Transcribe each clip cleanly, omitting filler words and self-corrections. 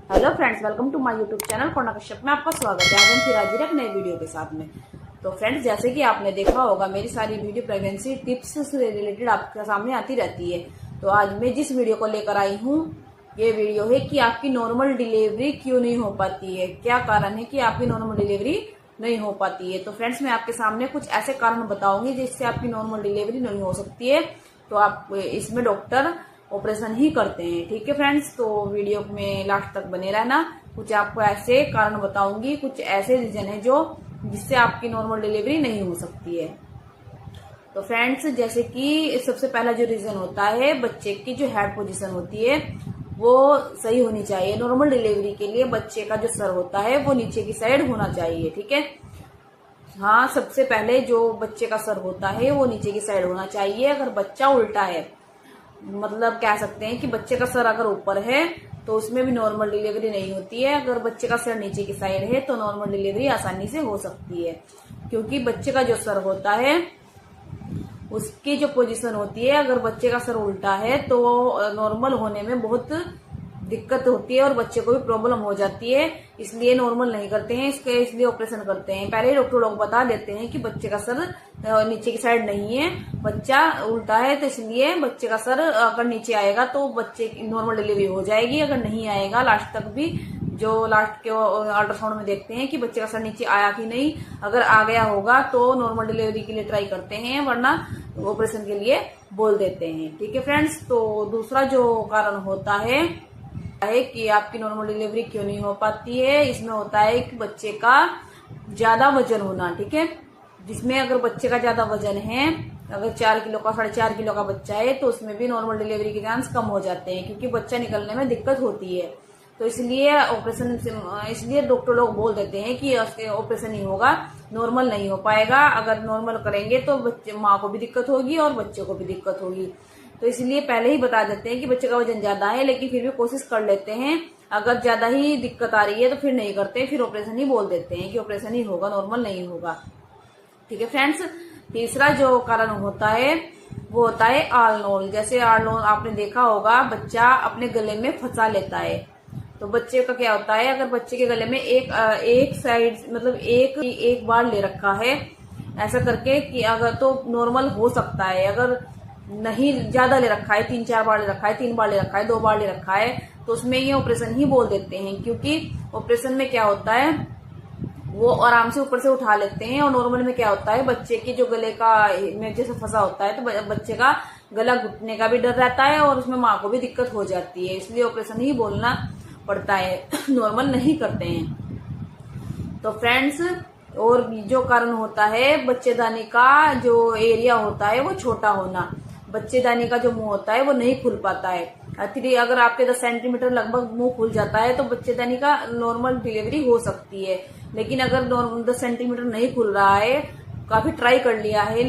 Hello friends, welcome to my YouTube channel Kona Kashyap में आपका स्वागत है। आज हम फिर हाजिर एक नए वीडियो के साथ में। तो फ्रेंड्स, जैसे कि आपने देखा होगा, मेरी सारी वीडियो प्रेगनेंसी टिप्स से रिलेटेड आपके सामने आती रहती है। तो आज मैं जिस वीडियो को लेकर आई हूँ, ये वीडियो है कि आपकी नॉर्मल डिलीवरी क्यों नहीं हो पाती है, क्या कारण है कि आपकी नॉर्मल डिलीवरी नहीं हो पाती है। तो फ्रेंड्स, मैं आपके सामने कुछ ऐसे कारण बताऊंगी जिससे आपकी नॉर्मल डिलीवरी नहीं हो सकती है। तो आप इसमें डॉक्टर ऑपरेशन ही करते हैं। ठीक है फ्रेंड्स, तो वीडियो में लास्ट तक बने रहना। कुछ आपको ऐसे कारण बताऊंगी, कुछ ऐसे रीजन है जो जिससे आपकी नॉर्मल डिलीवरी नहीं हो सकती है। तो फ्रेंड्स, जैसे कि सबसे पहला जो रीजन होता है, बच्चे की जो हेड पोजीशन होती है वो सही होनी चाहिए। नॉर्मल डिलीवरी के लिए बच्चे का जो सर होता है वो नीचे की साइड होना चाहिए। ठीक है, हाँ, सबसे पहले जो बच्चे का सर होता है वो नीचे की साइड होना चाहिए। अगर बच्चा उल्टा है, मतलब कह सकते हैं कि बच्चे का सर अगर ऊपर है तो उसमें भी नॉर्मल डिलीवरी नहीं होती है। अगर बच्चे का सर नीचे की साइड है तो नॉर्मल डिलीवरी आसानी से हो सकती है, क्योंकि बच्चे का जो सर होता है उसकी जो पोजीशन होती है, अगर बच्चे का सर उल्टा है तो नॉर्मल होने में बहुत दिक्कत होती है और बच्चे को भी प्रॉब्लम हो जाती है। इसलिए नॉर्मल नहीं करते हैं, इसलिए ऑपरेशन करते हैं। पहले ही डॉक्टर लोग बता देते हैं कि बच्चे का सर नीचे की साइड नहीं है, बच्चा उल्टा है, तो इसलिए बच्चे का सर अगर नीचे आएगा तो बच्चे की नॉर्मल डिलीवरी हो जाएगी। अगर नहीं आएगा लास्ट तक भी, जो लास्ट के अल्ट्रासाउंड में देखते हैं कि बच्चे का सर नीचे आया कि नहीं, अगर आ गया होगा तो नॉर्मल डिलीवरी के लिए ट्राई करते हैं, वरना ऑपरेशन के लिए बोल देते हैं। ठीक है फ्रेंड्स, तो दूसरा जो कारण होता है कि आपकी नॉर्मल डिलीवरी क्यों नहीं हो पाती है, इसमें होता है कि बच्चे का ज्यादा वजन होना। ठीक है, जिसमें अगर बच्चे का ज्यादा वजन है, अगर 4 किलो का 4.5 किलो का बच्चा है तो उसमें भी नॉर्मल डिलीवरी के चांस कम हो जाते हैं, क्योंकि बच्चा निकलने में दिक्कत होती है। तो इसलिए इसलिए डॉक्टर लोग बोल देते हैं कि ऑपरेशन ही होगा, नॉर्मल नहीं हो पाएगा। अगर नॉर्मल करेंगे तो बच्चे माँ को भी दिक्कत होगी और बच्चे को भी दिक्कत होगी। तो इसलिए पहले ही बता देते हैं कि बच्चे का वजन ज्यादा है, लेकिन फिर भी कोशिश कर लेते हैं। अगर ज्यादा ही दिक्कत आ रही है तो फिर नहीं करते, फिर ऑपरेशन ही बोल देते हैं कि ऑपरेशन ही होगा, नॉर्मल नहीं होगा। ठीक है फ्रेंड्स, तीसरा जो कारण होता है वो होता है आलनोल। जैसे आलनोल आपने देखा होगा, बच्चा अपने गले में फंसा लेता है। तो बच्चे का क्या होता है, अगर बच्चे के गले में एक साइड मतलब एक बार ले रखा है ऐसा करके कि अगर तो नॉर्मल हो सकता है। अगर नहीं ज्यादा ले रखा है, 3-4 बार ले रखा है, 3 बार ले रखा है, 2 बार ले रखा है, तो उसमें ये ऑपरेशन ही बोल देते हैं। क्योंकि ऑपरेशन में क्या होता है, वो आराम से ऊपर से उठा लेते हैं। और नॉर्मल में क्या होता है, बच्चे की जो गले का में जैसे फंसा होता है तो बच्चे का गला घुटने का भी डर रहता है और उसमें माँ को भी दिक्कत हो जाती है। इसलिए ऑपरेशन ही बोलना पड़ता है, नॉर्मल नहीं करते हैं। तो फ्रेंड्स, और जो कारण होता है, बच्चेदानी का जो एरिया होता है वो छोटा होना। बच्चेदानी का जो मुंह होता है वो नहीं खुल पाता है। अगर आपके 10 सेंटीमीटर लगभग मुंह खुल जाता है तो बच्चेदानी का नॉर्मल डिलीवरी हो सकती है। लेकिन अगर 10 सेंटीमीटर नहीं खुल रहा है, काफी ट्राई कर लिया है,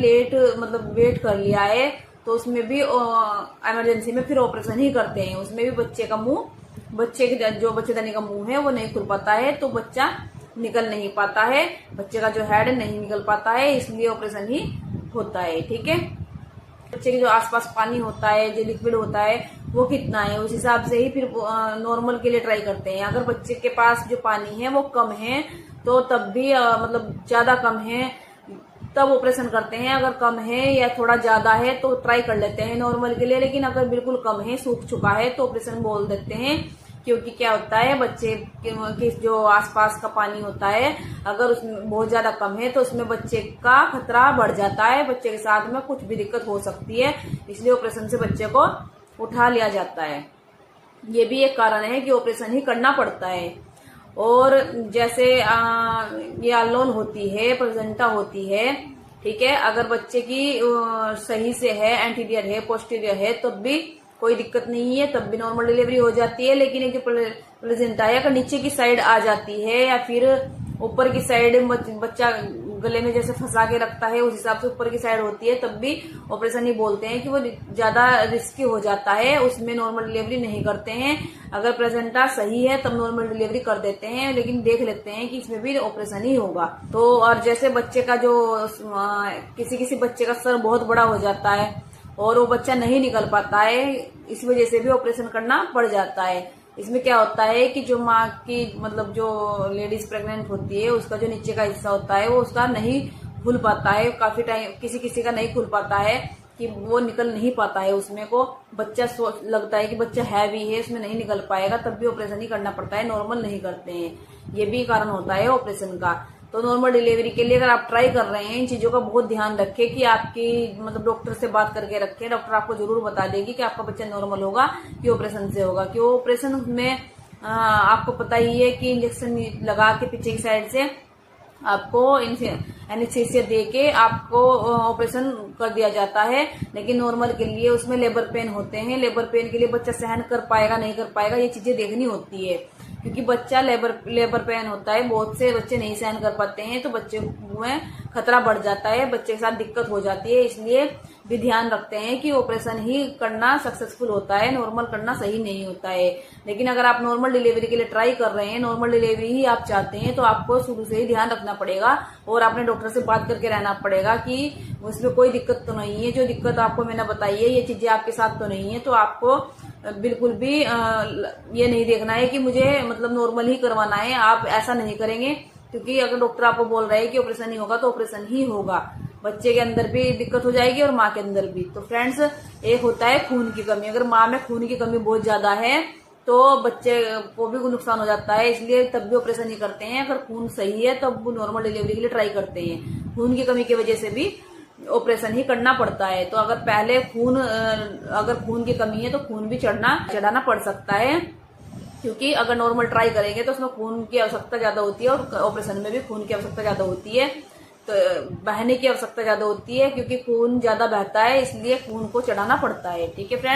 मतलब वेट कर लिया है, तो उसमें भी इमरजेंसी में फिर ऑपरेशन ही करते हैं। उसमें भी बच्चे के जो बच्चेदानी का मुंह है वो नहीं खुल पाता है, तो बच्चा निकल नहीं पाता है, बच्चे का जो हेड नहीं निकल पाता है, इसलिए ऑपरेशन ही होता है। ठीक है, बच्चे के जो आसपास पानी होता है, जो लिक्विड होता है, वो कितना है, उस हिसाब से ही फिर नॉर्मल के लिए ट्राई करते हैं। अगर बच्चे के पास जो पानी है वो कम है तो तब भी मतलब ज्यादा कम है तब ऑपरेशन करते हैं। अगर कम है या थोड़ा ज्यादा है तो ट्राई कर लेते हैं नॉर्मल के लिए। लेकिन अगर बिल्कुल कम है, सूख चुका है, तो ऑपरेशन बोल देते हैं। क्योंकि क्या होता है, बच्चे के जो आसपास का पानी होता है, अगर उसमें बहुत ज्यादा कम है तो उसमें बच्चे का खतरा बढ़ जाता है, बच्चे के साथ में कुछ भी दिक्कत हो सकती है। इसलिए ऑपरेशन से बच्चे को उठा लिया जाता है। ये भी एक कारण है कि ऑपरेशन ही करना पड़ता है। और जैसे ये आलनोल होती है, प्लेसेंटा होती है। ठीक है, अगर बच्चे की सही से है, एंटीरियर है, पोस्टीरियर है, तब भी कोई दिक्कत नहीं है, तब भी नॉर्मल डिलीवरी हो जाती है। लेकिन एक जो प्लेसेंटा है, अगर नीचे की साइड आ जाती है या फिर ऊपर की साइड बच्चा गले में जैसे फंसा के रखता है, उस हिसाब से ऊपर की साइड होती है, तब भी ऑपरेशन ही बोलते हैं कि वो ज्यादा रिस्की हो जाता है, उसमें नॉर्मल डिलीवरी नहीं करते हैं। अगर प्लेसेंटा सही है तब नॉर्मल डिलीवरी कर देते हैं, लेकिन देख लेते हैं कि इसमें भी ऑपरेशन ही होगा। तो और जैसे बच्चे का जो किसी बच्चे का सर बहुत बड़ा हो जाता है और वो बच्चा नहीं निकल पाता है, इस वजह से भी ऑपरेशन करना पड़ जाता है। इसमें क्या होता है कि जो माँ की मतलब जो लेडीज प्रेग्नेंट होती है उसका जो नीचे का हिस्सा होता है वो उसका नहीं खुल पाता है, काफी टाइम किसी किसी का नहीं खुल पाता है कि वो निकल नहीं पाता है, उसमें को बच्चा लगता है कि बच्चा हैवी है उसमें नहीं निकल पाएगा, तब भी ऑपरेशन ही करना पड़ता है, नॉर्मल नहीं करते हैं। ये भी कारण होता है ऑपरेशन का। तो नॉर्मल डिलीवरी के लिए अगर आप ट्राई कर रहे हैं इन चीजों का बहुत ध्यान रखें कि आपकी मतलब डॉक्टर से बात करके रखें। डॉक्टर आपको जरूर बता देगी कि आपका बच्चा नॉर्मल होगा कि ऑपरेशन से होगा। क्यों ऑपरेशन में आपको पता ही है कि इंजेक्शन लगा के पीछे की साइड से आपको एनेस्थीसिया दे के आपको ऑपरेशन कर दिया जाता है, लेकिन नॉर्मल के लिए उसमें लेबर पेन होते हैं। लेबर पेन के लिए बच्चा सहन कर पाएगा नहीं कर पाएगा ये चीजें देखनी होती है, क्योंकि बच्चा लेबर पेन होता है, बहुत से बच्चे नहीं सहन कर पाते हैं तो बच्चे में खतरा बढ़ जाता है, बच्चे के साथ दिक्कत हो जाती है। इसलिए भी ध्यान रखते हैं कि ऑपरेशन ही करना सक्सेसफुल होता है, नॉर्मल करना सही नहीं होता है। लेकिन अगर आप नॉर्मल डिलीवरी के लिए ट्राई कर रहे हैं, नॉर्मल डिलीवरी ही आप चाहते हैं, तो आपको शुरू से ही ध्यान रखना पड़ेगा और अपने डॉक्टर से बात करके रहना पड़ेगा कि उसमें कोई दिक्कत तो नहीं है। जो दिक्कत आपको मैंने बताई है ये चीजें आपके साथ तो नहीं है, तो आपको बिल्कुल भी ये नहीं देखना है कि मुझे मतलब नॉर्मल ही करवाना है, आप ऐसा नहीं करेंगे। क्योंकि अगर डॉक्टर आपको बोल रहे हैं कि ऑपरेशन नहीं होगा तो ऑपरेशन ही होगा, बच्चे के अंदर भी दिक्कत हो जाएगी और माँ के अंदर भी। तो फ्रेंड्स, एक होता है खून की कमी, अगर माँ में खून की कमी बहुत ज्यादा है तो बच्चे को भी नुकसान हो जाता है, इसलिए तब भी ऑपरेशन नहीं करते हैं। अगर खून सही है तब वो नॉर्मल डिलीवरी के लिए ट्राई करते हैं। खून की कमी की वजह से भी ऑपरेशन ही करना पड़ता है। तो अगर पहले अगर खून की कमी है तो खून भी चढ़ाना पड़ सकता है, क्योंकि अगर नॉर्मल ट्राई करेंगे तो उसमें खून की आवश्यकता ज्यादा होती है और ऑपरेशन में भी खून की आवश्यकता ज्यादा होती है, तो बहने की आवश्यकता ज्यादा होती है, क्योंकि खून ज्यादा बहता है इसलिए खून को चढ़ाना पड़ता है। ठीक है फ्रेंड।